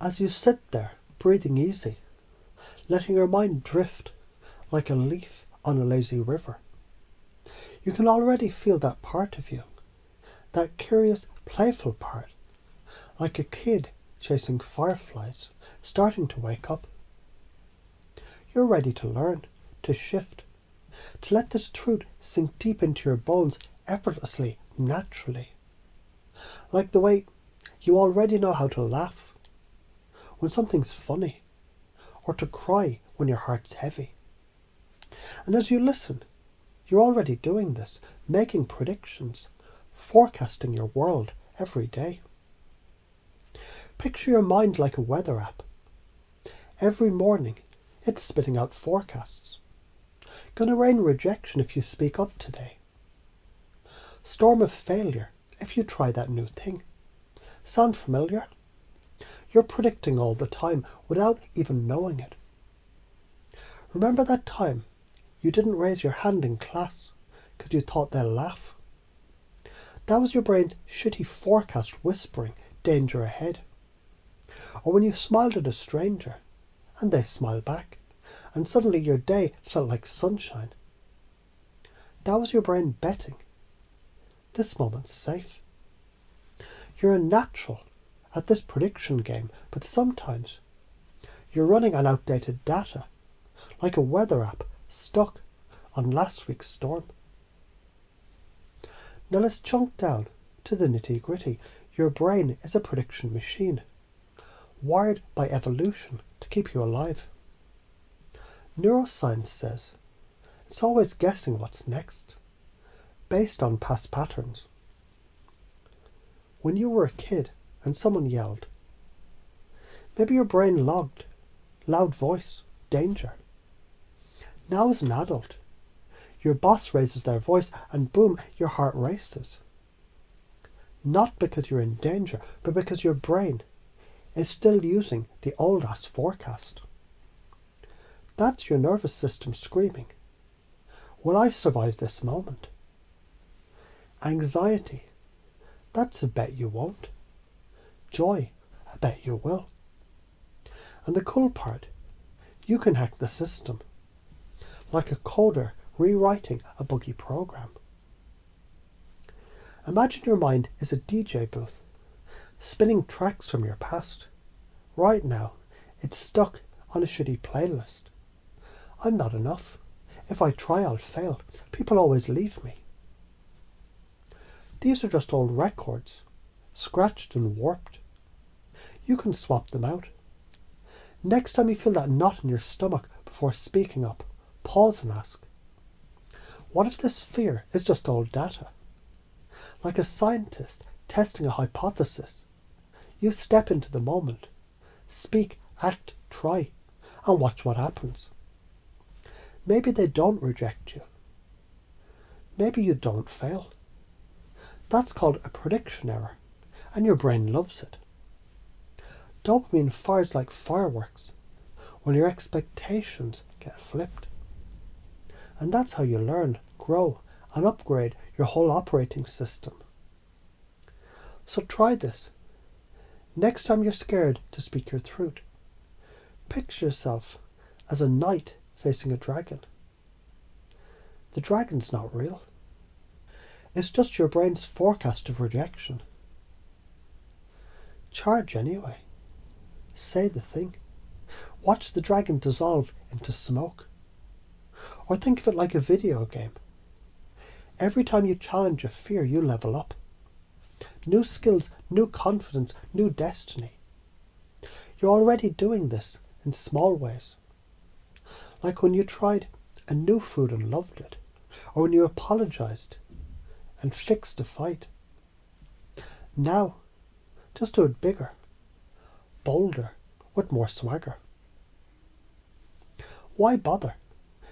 As you sit there, breathing easy, letting your mind drift like a leaf on a lazy river, you can already feel that part of you, that curious, playful part, like a kid chasing fireflies, starting to wake up. You're ready to learn, to shift, to let this truth sink deep into your bones effortlessly, naturally. Like the way you already know how to laugh when something's funny, or to cry when your heart's heavy. And as you listen, you're already doing this, making predictions, forecasting your world every day. Picture your mind like a weather app. Every morning, it's spitting out forecasts. Gonna rain rejection if you speak up today. Storm of failure if you try that new thing. Sound familiar? You're predicting all the time without even knowing it. Remember that time you didn't raise your hand in class because you thought they'll laugh? That was your brain's shitty forecast whispering danger ahead. Or when you smiled at a stranger and they smiled back and suddenly your day felt like sunshine. That was your brain betting. This moment's safe. You're a natural at this prediction game, but sometimes you're running on outdated data, like a weather app stuck on last week's storm. Now let's chunk down to the nitty-gritty. Your brain is a prediction machine, wired by evolution to keep you alive. Neuroscience says it's always guessing what's next, based on past patterns. When you were a kid and someone yelled, maybe your brain logged, loud voice, danger. Now as an adult, your boss raises their voice and boom, your heart races. Not because you're in danger, but because your brain is still using the old-ass forecast. That's your nervous system screaming, will I survive this moment? Anxiety, that's a bet you won't. Joy, I bet you will. And the cool part, you can hack the system, like a coder rewriting a buggy program. Imagine your mind is a DJ booth, spinning tracks from your past. Right now, it's stuck on a shitty playlist. I'm not enough. If I try, I'll fail. People always leave me. These are just old records, scratched and warped. You can swap them out. Next time you feel that knot in your stomach before speaking up, pause and ask, what if this fear is just old data? Like a scientist testing a hypothesis, you step into the moment, speak, act, try, and watch what happens. Maybe they don't reject you. Maybe you don't fail. That's called a prediction error, and your brain loves it. Dopamine fires like fireworks when your expectations get flipped. And that's how you learn, grow, and upgrade your whole operating system. So try this. Next time you're scared to speak your truth, picture yourself as a knight facing a dragon. The dragon's not real. It's just your brain's forecast of rejection. Charge anyway. Say the thing. Watch the dragon dissolve into smoke. Or think of it like a video game. Every time you challenge a fear, you level up. New skills, new confidence, new destiny. You're already doing this in small ways. Like when you tried a new food and loved it. Or when you apologized and fixed a fight. Now, just do it bigger, bolder, with more swagger. Why bother?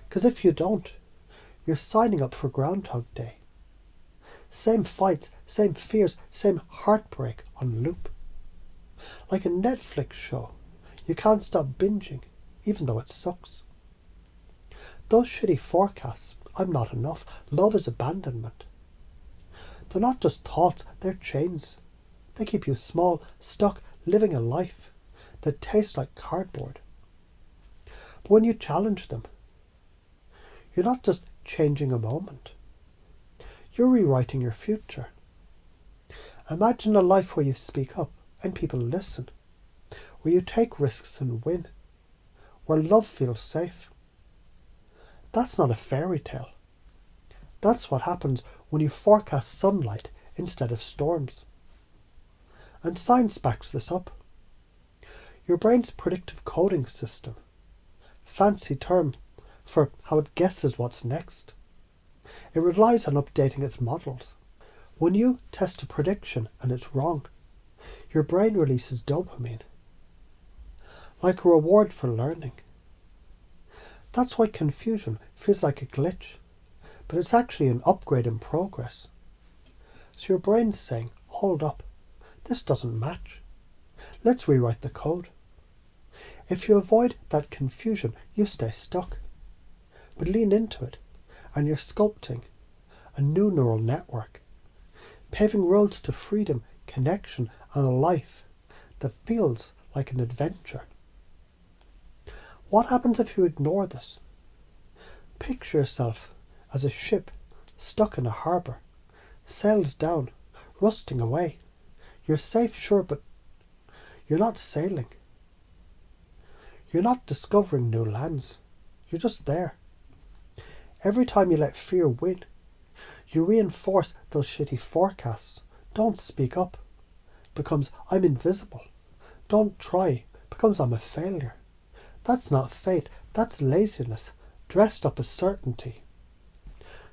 Because if you don't, you're signing up for Groundhog Day. Same fights, same fears, same heartbreak on loop. Like a Netflix show, you can't stop binging, even though it sucks. Those shitty forecasts, I'm not enough, love is abandonment. They're not just thoughts, they're chains. They keep you small, stuck, living a life that taste like cardboard. But when you challenge them, you're not just changing a moment. You're rewriting your future. Imagine a life where you speak up and people listen, where you take risks and win, where love feels safe. That's not a fairy tale. That's what happens when you forecast sunlight instead of storms. And science backs this up. Your brain's predictive coding system, fancy term for how it guesses what's next. It relies on updating its models. When you test a prediction and it's wrong, your brain releases dopamine, like a reward for learning. That's why confusion feels like a glitch, but it's actually an upgrade in progress. So your brain's saying, hold up, this doesn't match. Let's rewrite the code. If you avoid that confusion, you stay stuck. But lean into it, and you're sculpting a new neural network, paving roads to freedom, connection, and a life that feels like an adventure. What happens if you ignore this? Picture yourself as a ship stuck in a harbour, sails down, rusting away. You're safe, sure, but you're not sailing. You're not discovering new lands. You're just there. Every time you let fear win, you reinforce those shitty forecasts. Don't speak up becomes I'm invisible. Don't try becomes I'm a failure. That's not faith, that's laziness, dressed up as certainty.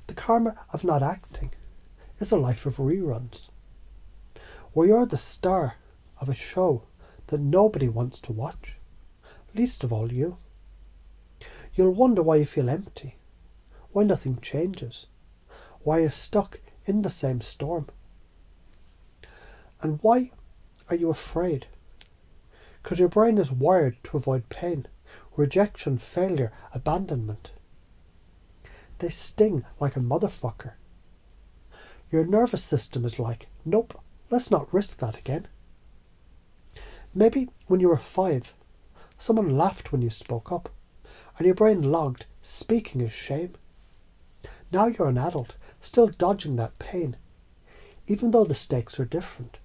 The karma of not acting is a life of reruns, where you're the star of a show that nobody wants to watch, least of all you. You'll wonder why you feel empty, why nothing changes, why you're stuck in the same storm. And why are you afraid? Because your brain is wired to avoid pain, rejection, failure, abandonment. They sting like a motherfucker. Your nervous system is like, nope, let's not risk that again. Maybe when you were 5, someone laughed when you spoke up, and your brain logged, speaking is shame. Now you're an adult, still dodging that pain, even though the stakes are different.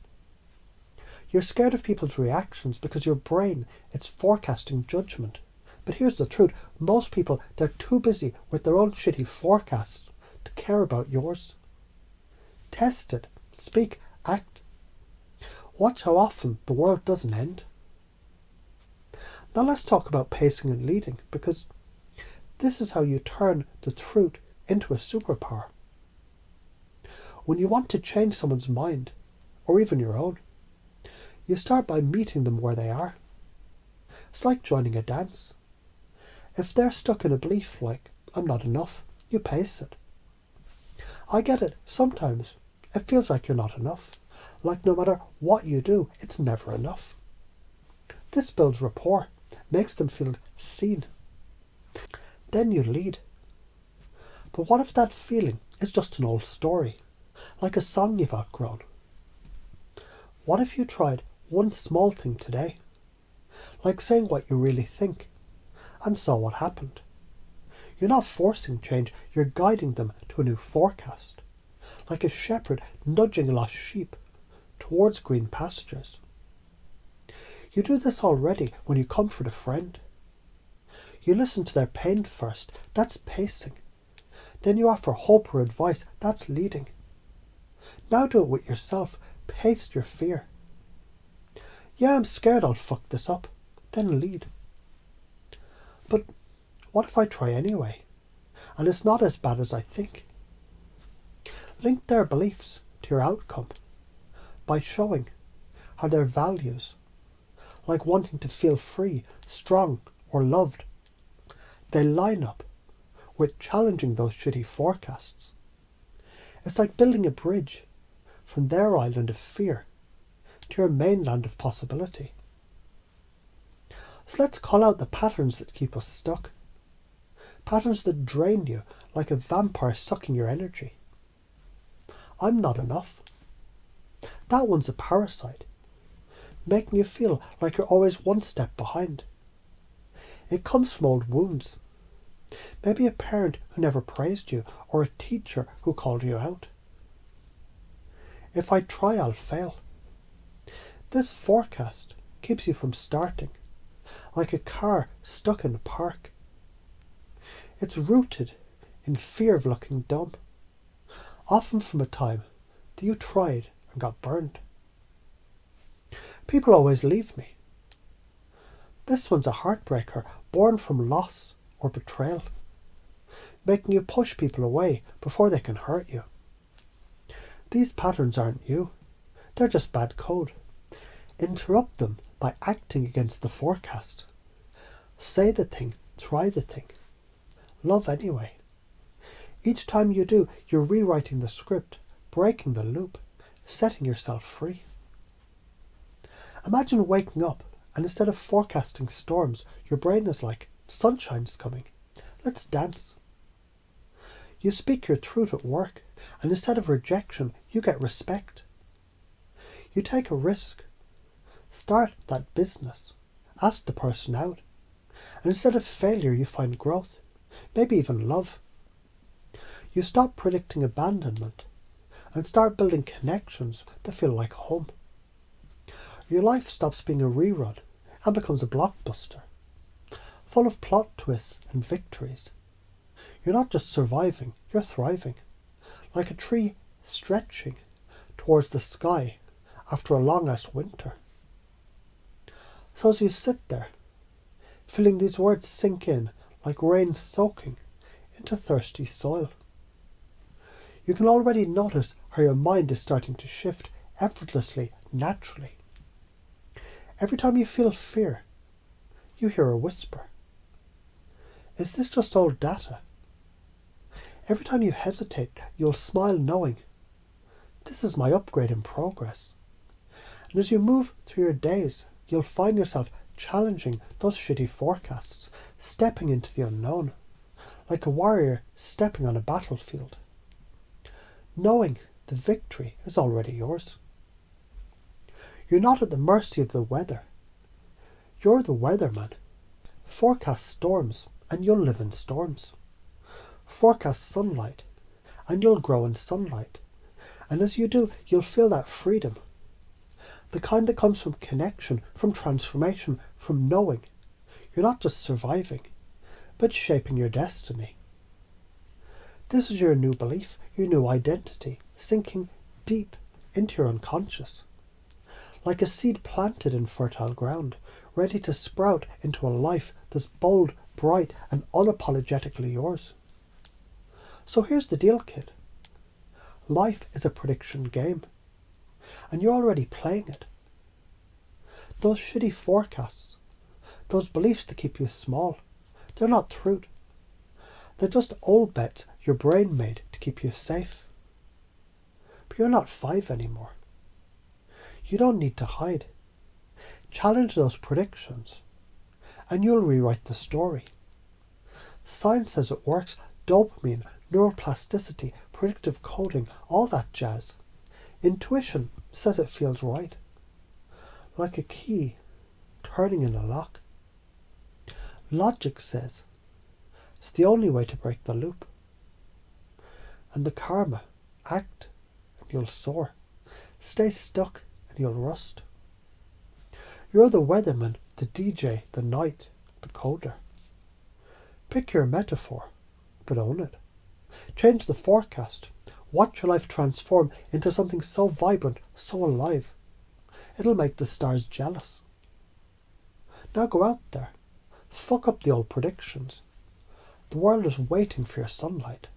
You're scared of people's reactions because your brain, it's forecasting judgment. But here's the truth, most people, they're too busy with their own shitty forecasts to care about yours. Test it, speak, act. Watch how often the world doesn't end. Now let's talk about pacing and leading, because this is how you turn the truth into a superpower. When you want to change someone's mind, or even your own, you start by meeting them where they are. It's like joining a dance. If they're stuck in a belief like, I'm not enough, you pace it. I get it, sometimes it feels like you're not enough. Like no matter what you do, it's never enough. This builds rapport, makes them feel seen. Then you lead. But what if that feeling is just an old story, like a song you've outgrown? What if you tried one small thing today, like saying what you really think, and saw what happened? You're not forcing change, you're guiding them to a new forecast, like a shepherd nudging lost sheep towards green pastures. You do this already when you comfort a friend. You listen to their pain first, that's pacing. Then you offer hope or advice, that's leading. Now do it with yourself, pace your fear. Yeah, I'm scared I'll fuck this up, then lead. But what if I try anyway, and it's not as bad as I think? Link their beliefs to your outcome by showing how their values, like wanting to feel free, strong, or loved, they line up with challenging those shitty forecasts. It's like building a bridge from their island of fear to your mainland of possibility. So let's call out the patterns that keep us stuck. Patterns that drain you like a vampire sucking your energy. I'm not enough. That one's a parasite. making you feel like you're always one step behind. It comes from old wounds. Maybe a parent who never praised you, or a teacher who called you out. If I try, I'll fail. This forecast keeps you from starting, like a car stuck in the park. It's rooted in fear of looking dumb, often from a time that you tried and got burned. People always leave me. This one's a heartbreaker born from loss or betrayal, making you push people away before they can hurt you. These patterns aren't you. They're just bad code. Interrupt them by acting against the forecast. Say the thing, try the thing. Love anyway. Each time you do, you're rewriting the script, breaking the loop, setting yourself free. Imagine waking up and instead of forecasting storms, your brain is like, sunshine's coming. Let's dance. You speak your truth at work, and instead of rejection, you get respect. You take a risk. Start that business. Ask the person out. And instead of failure, you find growth, maybe even love. You stop predicting abandonment and start building connections that feel like home. Your life stops being a rerun and becomes a blockbuster, full of plot twists and victories. You're not just surviving, you're thriving, like a tree stretching towards the sky after a long-ass winter. So as you sit there, feeling these words sink in like rain soaking into thirsty soil, you can already notice how your mind is starting to shift effortlessly, naturally. Every time you feel fear, you hear a whisper. Is this just old data? Every time you hesitate, you'll smile knowing, this is my upgrade in progress. And as you move through your days, you'll find yourself challenging those shitty forecasts, stepping into the unknown, like a warrior stepping on a battlefield, knowing the victory is already yours. You're not at the mercy of the weather. You're the weatherman. Forecast storms, and you'll live in storms. Forecast sunlight, and you'll grow in sunlight. And as you do, you'll feel that freedom. The kind that comes from connection, from transformation, from knowing. You're not just surviving, but shaping your destiny. This is your new belief, your new identity, sinking deep into your unconscious. Like a seed planted in fertile ground, ready to sprout into a life that's bold, bright, and unapologetically yours. So here's the deal, kid. Life is a prediction game, and you're already playing it. Those shitty forecasts, those beliefs that keep you small, they're not truth. They're just old bets your brain made to keep you safe. But you're not 5 anymore. You don't need to hide. Challenge those predictions, and you'll rewrite the story. Science says it works. Dopamine, neuroplasticity, predictive coding, all that jazz. Intuition says it feels right. Like a key turning in a lock. Logic says it's the only way to break the loop. And the karma, act and you'll soar. Stay stuck and you'll rust. You're the weatherman, the DJ, the knight, the coder. Pick your metaphor, but own it. Change the forecast. Watch your life transform into something so vibrant, so alive. It'll make the stars jealous. Now go out there. Fuck up the old predictions. The world is waiting for your sunlight.